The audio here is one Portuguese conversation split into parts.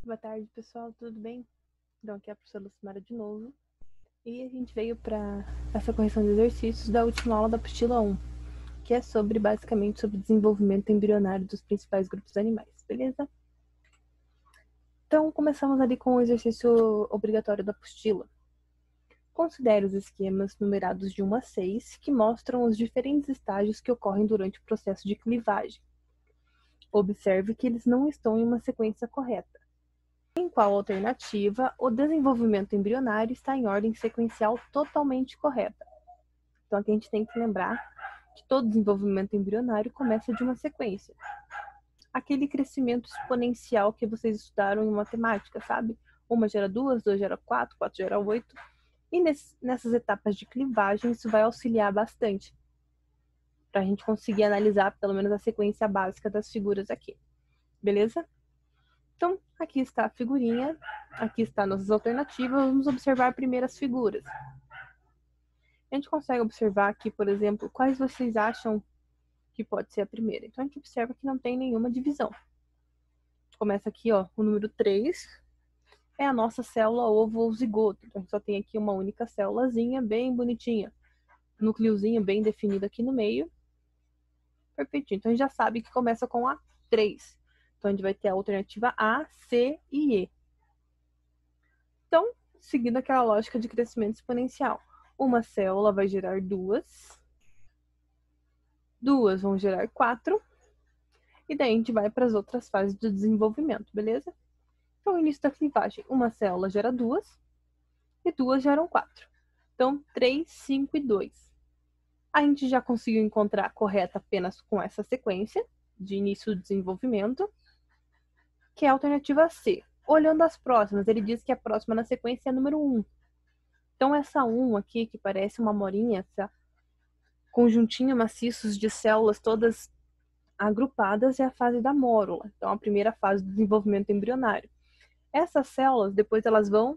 Boa tarde, pessoal, tudo bem? Então, aqui é a professora Lucimara de novo. E a gente veio para essa correção de exercícios da última aula da apostila 1, que é basicamente sobre desenvolvimento embrionário dos principais grupos animais, beleza? Então, começamos ali com o exercício obrigatório da apostila. Considere os esquemas numerados de 1 a 6, que mostram os diferentes estágios que ocorrem durante o processo de clivagem. Observe que eles não estão em uma sequência correta. Em qual alternativa o desenvolvimento embrionário está em ordem sequencial totalmente correta? Então, aqui a gente tem que lembrar que todo desenvolvimento embrionário começa de uma sequência. Aquele crescimento exponencial que vocês estudaram em matemática, sabe? 1 gera 2, 2 gera 4, 4 gera 8. E nessas etapas de clivagem, isso vai auxiliar bastante para a gente conseguir analisar pelo menos a sequência básica das figuras aqui. Beleza? Então, aqui está a figurinha, aqui está nossas alternativas, vamos observar primeiro as figuras. A gente consegue observar aqui, por exemplo, quais vocês acham que pode ser a primeira. Então, a gente observa que não tem nenhuma divisão. Começa aqui, ó, o número 3 é a nossa célula ovo ou zigoto. Então, a gente só tem aqui uma única célulazinha bem bonitinha. Núcleozinho bem definido aqui no meio. Perfeitinho. Então, a gente já sabe que começa com a 3. Então, a gente vai ter a alternativa A, C e E. Então, seguindo aquela lógica de crescimento exponencial, uma célula vai gerar 2, 2 vão gerar 4, e daí a gente vai para as outras fases do desenvolvimento, beleza? Então, o início da clivagem, uma célula gera 2, e 2 geram 4. Então, 3, 5 e 2. A gente já conseguiu encontrar a correta apenas com essa sequência de início do desenvolvimento, que é a alternativa C. Olhando as próximas, ele diz que a próxima na sequência é a número 1. Então, essa 1 aqui, que parece uma morinha, essa conjuntinho maciços de células todas agrupadas, é a fase da mórula. Então, a primeira fase do desenvolvimento embrionário. Essas células, depois elas vão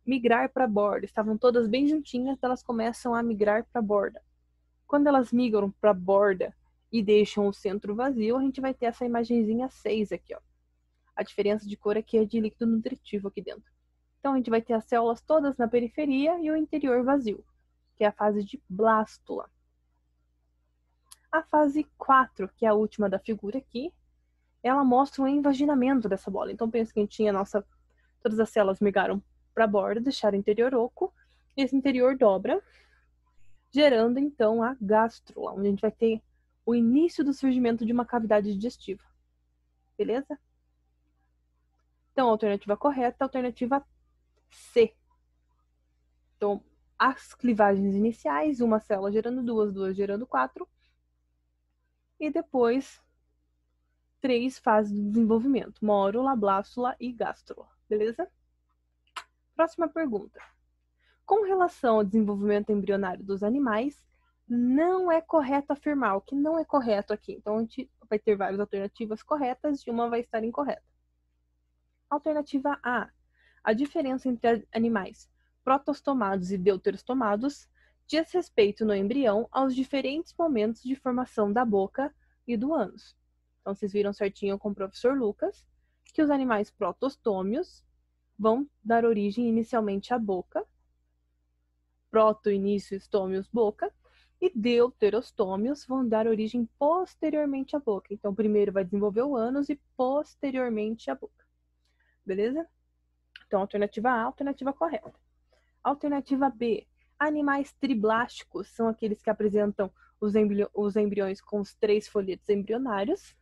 migrar para a borda. Estavam todas bem juntinhas, elas começam a migrar para a borda. Quando elas migram para a borda e deixam o centro vazio, a gente vai ter essa imagenzinha 6 aqui, ó. A diferença de cor aqui é de líquido nutritivo aqui dentro. Então, a gente vai ter as células todas na periferia e o interior vazio, que é a fase de blástula. A fase 4, que é a última da figura aqui, ela mostra o envaginamento dessa bola. Então, pensa que a gente tinha todas as células migraram para a borda, deixaram o interior oco, e esse interior dobra, gerando, então, a gástrula, onde a gente vai ter o início do surgimento de uma cavidade digestiva. Beleza? Então, a alternativa correta é a alternativa C. Então, as clivagens iniciais, uma célula gerando 2, 2 gerando 4, e depois 3 fases do desenvolvimento, mórula, blástula e gástrula, beleza? Próxima pergunta. Com relação ao desenvolvimento embrionário dos animais, não é correto afirmar. O que não é correto aqui? Então, a gente vai ter várias alternativas corretas e uma vai estar incorreta. Alternativa A. A diferença entre animais protostomados e deuterostomados diz respeito no embrião aos diferentes momentos de formação da boca e do ânus. Então, vocês viram certinho com o professor Lucas que os animais protostômios vão dar origem inicialmente à boca, proto, início, estômios, boca, e deuterostômios vão dar origem posteriormente à boca. Então, primeiro vai desenvolver o ânus e posteriormente a boca. Beleza? Então, alternativa A, alternativa correta. Alternativa B. Animais triblásticos são aqueles que apresentam os embriões com os 3 folhetos embrionários.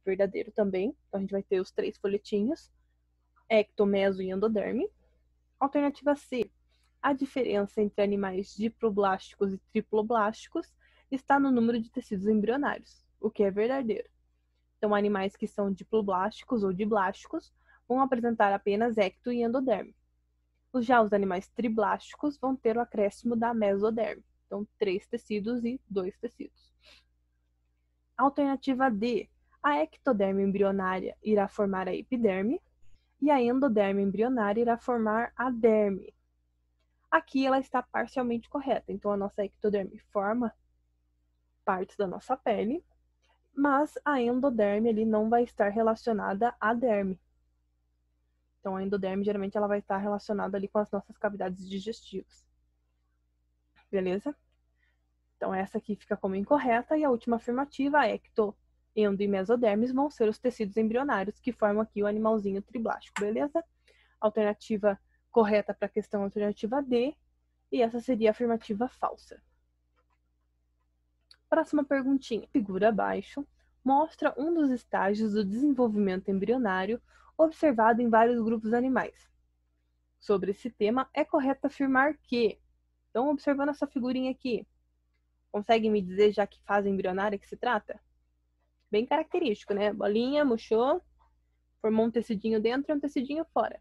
Verdadeiro também. Então, a gente vai ter os 3 folhetinhos. Ecto, meso e endoderme. Alternativa C. A diferença entre animais diploblásticos e triploblásticos está no número de tecidos embrionários, o que é verdadeiro. Então, animais que são diploblásticos ou diblásticos vão apresentar apenas ecto e endoderme. Já os animais triblásticos vão ter o acréscimo da mesoderme. Então, 3 tecidos e 2 tecidos. Alternativa D. A ectoderme embrionária irá formar a epiderme e a endoderme embrionária irá formar a derme. Aqui ela está parcialmente correta. Então, a nossa ectoderme forma partes da nossa pele, mas a endoderme ali não vai estar relacionada à derme. Então, a endoderme, geralmente, ela vai estar relacionada ali com as nossas cavidades digestivas. Beleza? Então, essa aqui fica como incorreta. E a última afirmativa, ecto, endo e mesodermes vão ser os tecidos embrionários que formam aqui o animalzinho triblástico. Beleza? Alternativa correta para a questão, alternativa D. E essa seria a afirmativa falsa. Próxima perguntinha. Figura abaixo mostra um dos estágios do desenvolvimento embrionário observado em vários grupos animais. Sobre esse tema, é correto afirmar que... Então, observando essa figurinha aqui, consegue me dizer já que fase embrionária que se trata? Bem característico, né? Bolinha, murchou, formou um tecidinho dentro e um tecidinho fora.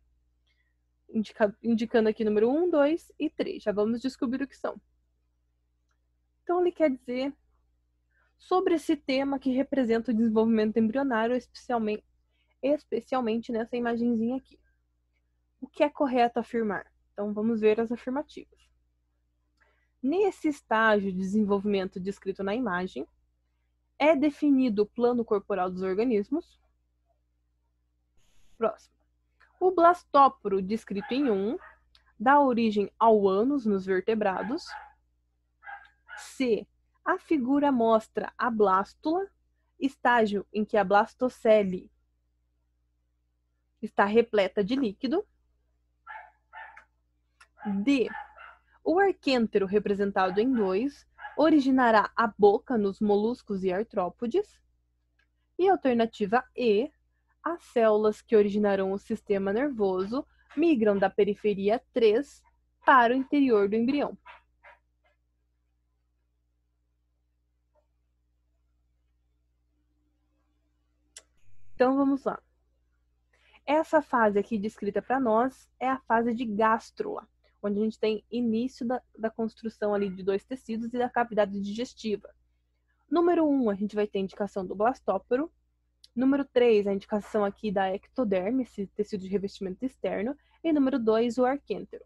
Indicando aqui número 1, 2 e 3. Já vamos descobrir o que são. Então, ele quer dizer sobre esse tema que representa o desenvolvimento embrionário, especialmente nessa imagenzinha aqui. O que é correto afirmar? Então, vamos ver as afirmativas. Nesse estágio de desenvolvimento descrito na imagem, é definido o plano corporal dos organismos. Próximo. O blastóporo, descrito em 1, dá origem ao ânus nos vertebrados. C. A figura mostra a blástula, estágio em que a blastocele está repleta de líquido. D. O arquêntero, representado em 2, originará a boca nos moluscos e artrópodes. E alternativa E. As células que originarão o sistema nervoso migram da periferia 3 para o interior do embrião. Então, vamos lá. Essa fase aqui descrita para nós é a fase de gástrula, onde a gente tem início da construção ali de 2 tecidos e da cavidade digestiva. Número 1, a gente vai ter a indicação do blastóporo. Número 3, a indicação aqui da ectoderme, esse tecido de revestimento externo. E número 2, o arquêntero.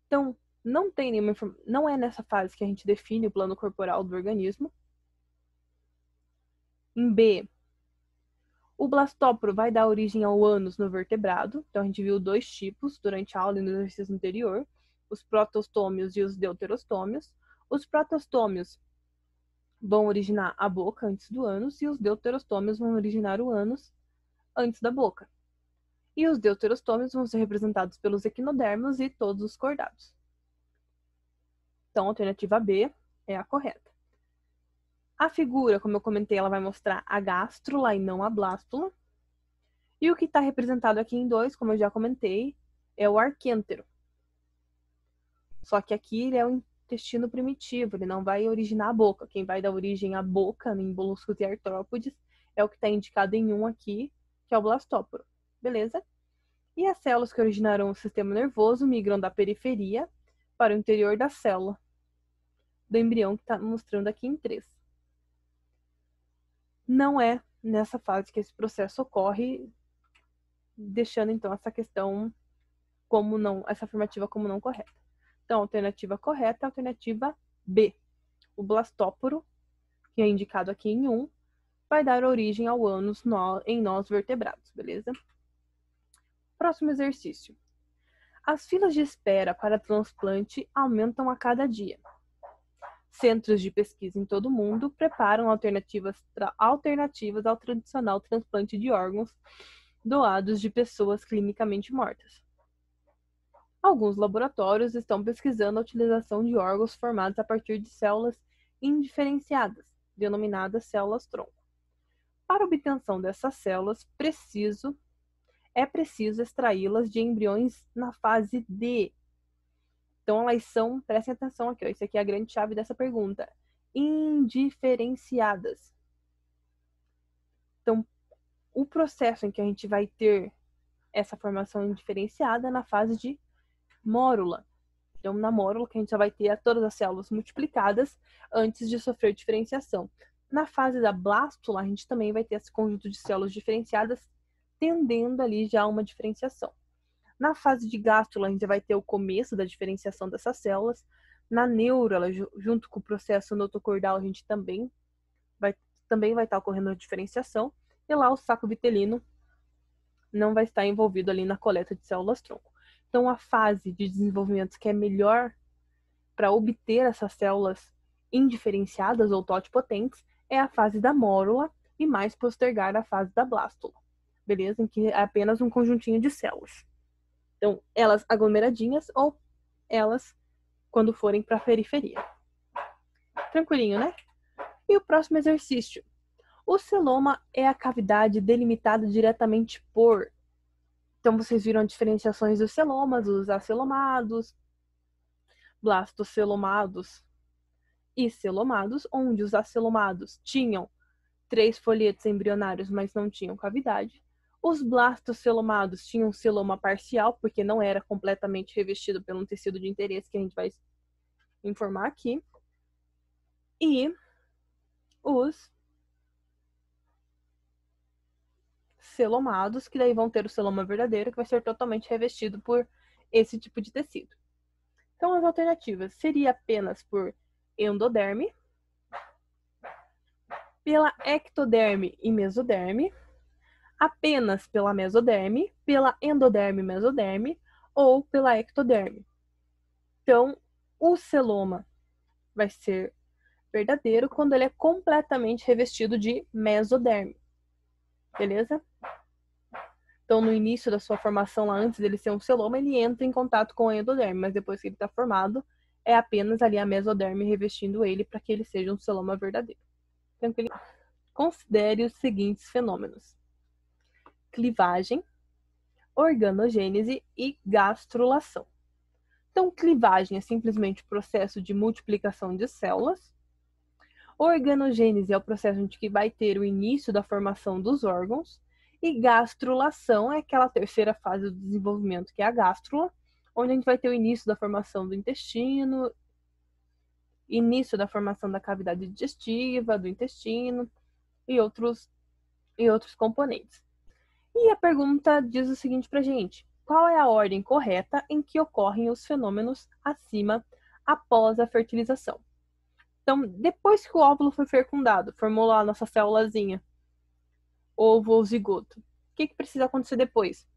Então, não é nessa fase que a gente define o plano corporal do organismo. Em B, o blastóporo vai dar origem ao ânus no vertebrado. Então, a gente viu 2 tipos durante a aula e no exercício anterior. Os protostômios e os deuterostômios. Os protostômios vão originar a boca antes do ânus e os deuterostômios vão originar o ânus antes da boca. E os deuterostômios vão ser representados pelos equinodermos e todos os cordados. Então, a alternativa B é a correta. A figura, como eu comentei, ela vai mostrar a gástrula e não a blástula. E o que está representado aqui em 2, como eu já comentei, é o arquêntero. Só que aqui ele é o intestino primitivo, ele não vai originar a boca. Quem vai dar origem à boca, em moluscos e artrópodes, é o que está indicado em 1 aqui, que é o blastóporo. Beleza? E as células que originarão o sistema nervoso migram da periferia para o interior da célula do embrião, que está mostrando aqui em 3. Não é nessa fase que esse processo ocorre, deixando então essa questão como não, essa afirmativa como não correta. Então, a alternativa correta é a alternativa B. O blastóporo, que é indicado aqui em 1, vai dar origem ao ânus em nós vertebrados, beleza? Próximo exercício. As filas de espera para transplante aumentam a cada dia. Centros de pesquisa em todo o mundo preparam alternativas ao tradicional transplante de órgãos doados de pessoas clinicamente mortas. Alguns laboratórios estão pesquisando a utilização de órgãos formados a partir de células indiferenciadas, denominadas células-tronco. Para a obtenção dessas células, é preciso extraí-las de embriões na fase D. Então, elas são, prestem atenção aqui, ó, isso aqui é a grande chave dessa pergunta, indiferenciadas. Então, o processo em que a gente vai ter essa formação indiferenciada é na fase de mórula. Então, na mórula, que a gente só vai ter todas as células multiplicadas antes de sofrer diferenciação. Na fase da blástula, a gente também vai ter esse conjunto de células diferenciadas, tendendo ali já a uma diferenciação. Na fase de gástrula, a gente vai ter o começo da diferenciação dessas células. Na neurula, junto com o processo notocordal, a gente também vai estar ocorrendo a diferenciação. E lá o saco vitelino não vai estar envolvido ali na coleta de células-tronco. Então, a fase de desenvolvimento que é melhor para obter essas células indiferenciadas ou totipotentes é a fase da mórula e mais postergar a fase da blástula, beleza? Em que é apenas um conjuntinho de células. Então, elas aglomeradinhas ou elas quando forem para a periferia. Tranquilinho, né? E o próximo exercício. O celoma é a cavidade delimitada diretamente por... Então, vocês viram diferenciações dos celomas, os acelomados, blastocelomados e celomados, onde os acelomados tinham 3 folhetos embrionários, mas não tinham cavidade. Os blastocelomados tinham celoma parcial, porque não era completamente revestido pelo tecido de interesse, que a gente vai informar aqui. E os celomados, que daí vão ter o celoma verdadeiro, que vai ser totalmente revestido por esse tipo de tecido. Então, as alternativas seria apenas por endoderme, pela ectoderme e mesoderme, apenas pela mesoderme, pela endoderme e mesoderme, ou pela ectoderme. Então, o celoma vai ser verdadeiro quando ele é completamente revestido de mesoderme. Beleza? Então, no início da sua formação, lá antes dele ser um celoma, ele entra em contato com o endoderme, mas depois que ele está formado, é apenas ali a mesoderme revestindo ele para que ele seja um celoma verdadeiro. Tranquilo? Considere os seguintes fenômenos: clivagem, organogênese e gastrulação. Então, clivagem é simplesmente o processo de multiplicação de células. Organogênese é o processo em que vai ter o início da formação dos órgãos. E gastrulação é aquela terceira fase do desenvolvimento, que é a gástrula, onde a gente vai ter o início da formação do intestino, início da formação da cavidade digestiva, do intestino e outros componentes. E a pergunta diz o seguinte pra gente: qual é a ordem correta em que ocorrem os fenômenos acima após a fertilização? Então, depois que o óvulo foi fecundado, formou lá a nossa célulazinha, ovo ou zigoto, o que precisa acontecer depois?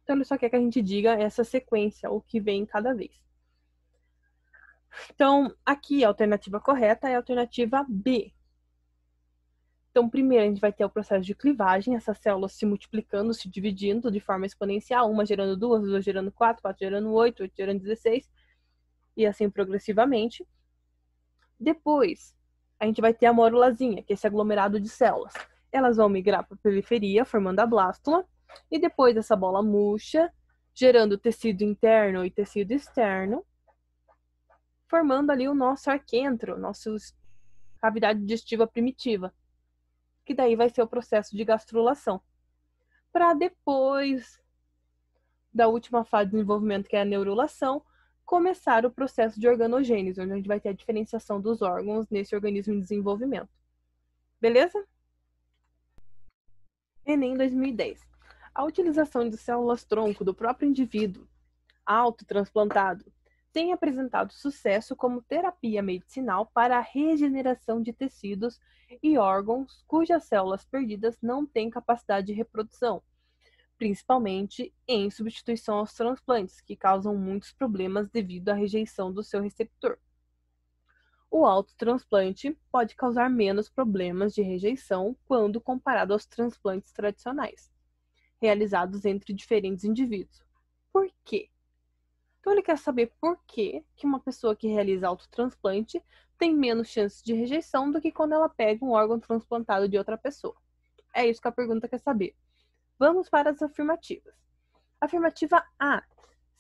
Então, ele só quer que a gente diga essa sequência, o que vem cada vez. Então, aqui a alternativa correta é a alternativa B. Então, primeiro a gente vai ter o processo de clivagem, essas células se multiplicando, se dividindo de forma exponencial, uma gerando 2, 2 gerando 4, 4 gerando 8, 8 gerando 16, e assim progressivamente. Depois, a gente vai ter a mórulazinha, que é esse aglomerado de células. Elas vão migrar para a periferia, formando a blástula, e depois essa bola murcha, gerando tecido interno e tecido externo, formando ali o nosso arquêntero, nossa cavidade digestiva primitiva, que daí vai ser o processo de gastrulação. Para depois da última fase de desenvolvimento, que é a neurulação, começar o processo de organogênese, onde a gente vai ter a diferenciação dos órgãos nesse organismo em desenvolvimento. Beleza? Enem 2010. A utilização de células-tronco do próprio indivíduo autotransplantado tem apresentado sucesso como terapia medicinal para a regeneração de tecidos e órgãos cujas células perdidas não têm capacidade de reprodução, principalmente em substituição aos transplantes, que causam muitos problemas devido à rejeição do seu receptor. O autotransplante pode causar menos problemas de rejeição quando comparado aos transplantes tradicionais, realizados entre diferentes indivíduos. Por quê? Então ele quer saber por que uma pessoa que realiza autotransplante tem menos chances de rejeição do que quando ela pega um órgão transplantado de outra pessoa. É isso que a pergunta quer saber. Vamos para as afirmativas. Afirmativa A.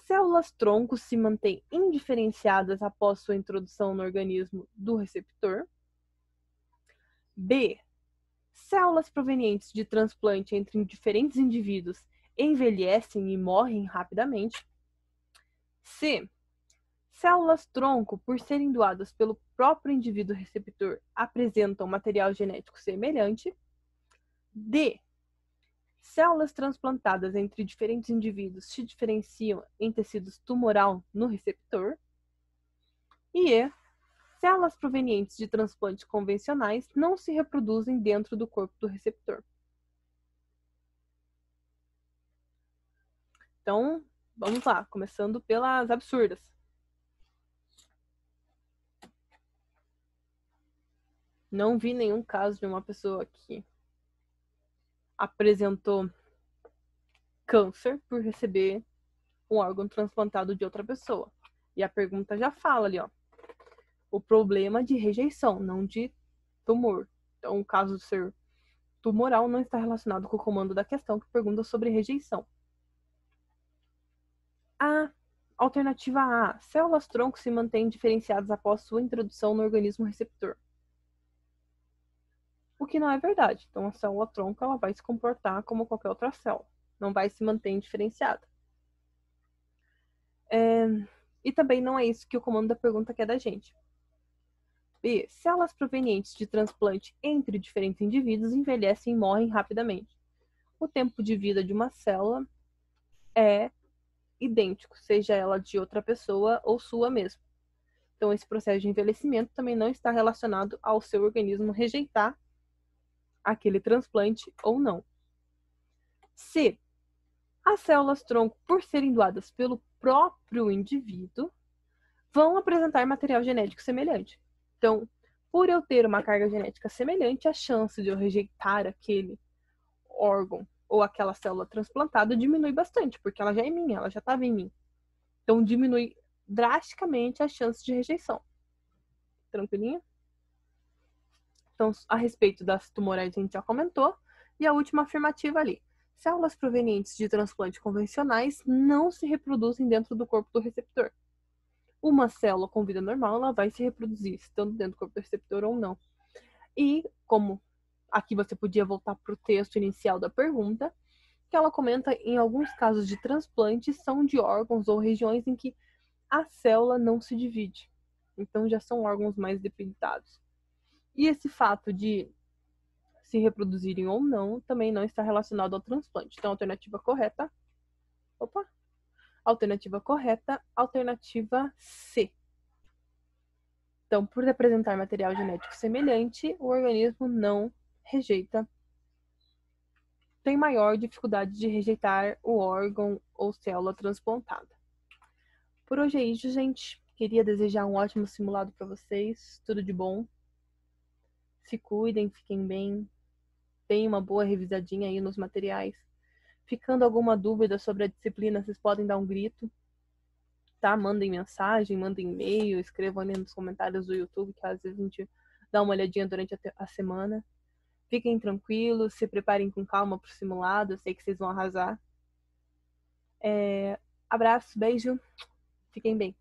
Células-tronco se mantêm indiferenciadas após sua introdução no organismo do receptor. B. Células provenientes de transplante entre diferentes indivíduos envelhecem e morrem rapidamente. C. Células-tronco, por serem doadas pelo próprio indivíduo receptor, apresentam material genético semelhante. D. Células transplantadas entre diferentes indivíduos se diferenciam em tecidos tumoral no receptor. E E. Células provenientes de transplantes convencionais não se reproduzem dentro do corpo do receptor. Então, vamos lá, começando pelas absurdas. Não vi nenhum caso de uma pessoa que apresentou câncer por receber um órgão transplantado de outra pessoa. E a pergunta já fala ali, ó. O problema de rejeição, não de tumor. Então, o caso de ser tumoral não está relacionado com o comando da questão, que pergunta sobre rejeição. A alternativa A. Células-tronco se mantêm diferenciadas após sua introdução no organismo receptor. O que não é verdade. Então, a célula-tronco ela vai se comportar como qualquer outra célula. Não vai se manter indiferenciada. E também não é isso que o comando da pergunta quer da gente. B. Células provenientes de transplante entre diferentes indivíduos envelhecem e morrem rapidamente. O tempo de vida de uma célula é idêntico, seja ela de outra pessoa ou sua mesma. Então, esse processo de envelhecimento também não está relacionado ao seu organismo rejeitar aquele transplante ou não. C. As células-tronco, por serem doadas pelo próprio indivíduo, vão apresentar material genético semelhante. Então, por eu ter uma carga genética semelhante, a chance de eu rejeitar aquele órgão ou aquela célula transplantada diminui bastante, porque ela já é minha, ela já estava em mim. Então, diminui drasticamente a chance de rejeição. Tranquilinho? Então, a respeito das tumorais, a gente já comentou. E a última afirmativa ali. Células provenientes de transplantes convencionais não se reproduzem dentro do corpo do receptor. Uma célula com vida normal, ela vai se reproduzir, estando dentro do corpo do receptor ou não. E, como aqui você podia voltar para o texto inicial da pergunta, que ela comenta em alguns casos de transplante são de órgãos ou regiões em que a célula não se divide. Então já são órgãos mais debilitados. E esse fato de se reproduzirem ou não também não está relacionado ao transplante. Então, alternativa correta. Alternativa correta, alternativa C. Então, por apresentar material genético semelhante, o organismo não rejeita, tem maior dificuldade de rejeitar o órgão ou célula transplantada. Por hoje é isso, gente. Queria desejar um ótimo simulado para vocês. Tudo de bom. Se cuidem, fiquem bem. Deem uma boa revisadinha aí nos materiais. Ficando alguma dúvida sobre a disciplina, vocês podem dar um grito. Tá? Mandem mensagem, mandem e-mail, escrevam ali nos comentários do YouTube, que às vezes a gente dá uma olhadinha durante a semana. Fiquem tranquilos, se preparem com calma pro simulado, eu sei que vocês vão arrasar. Abraço, beijo, fiquem bem.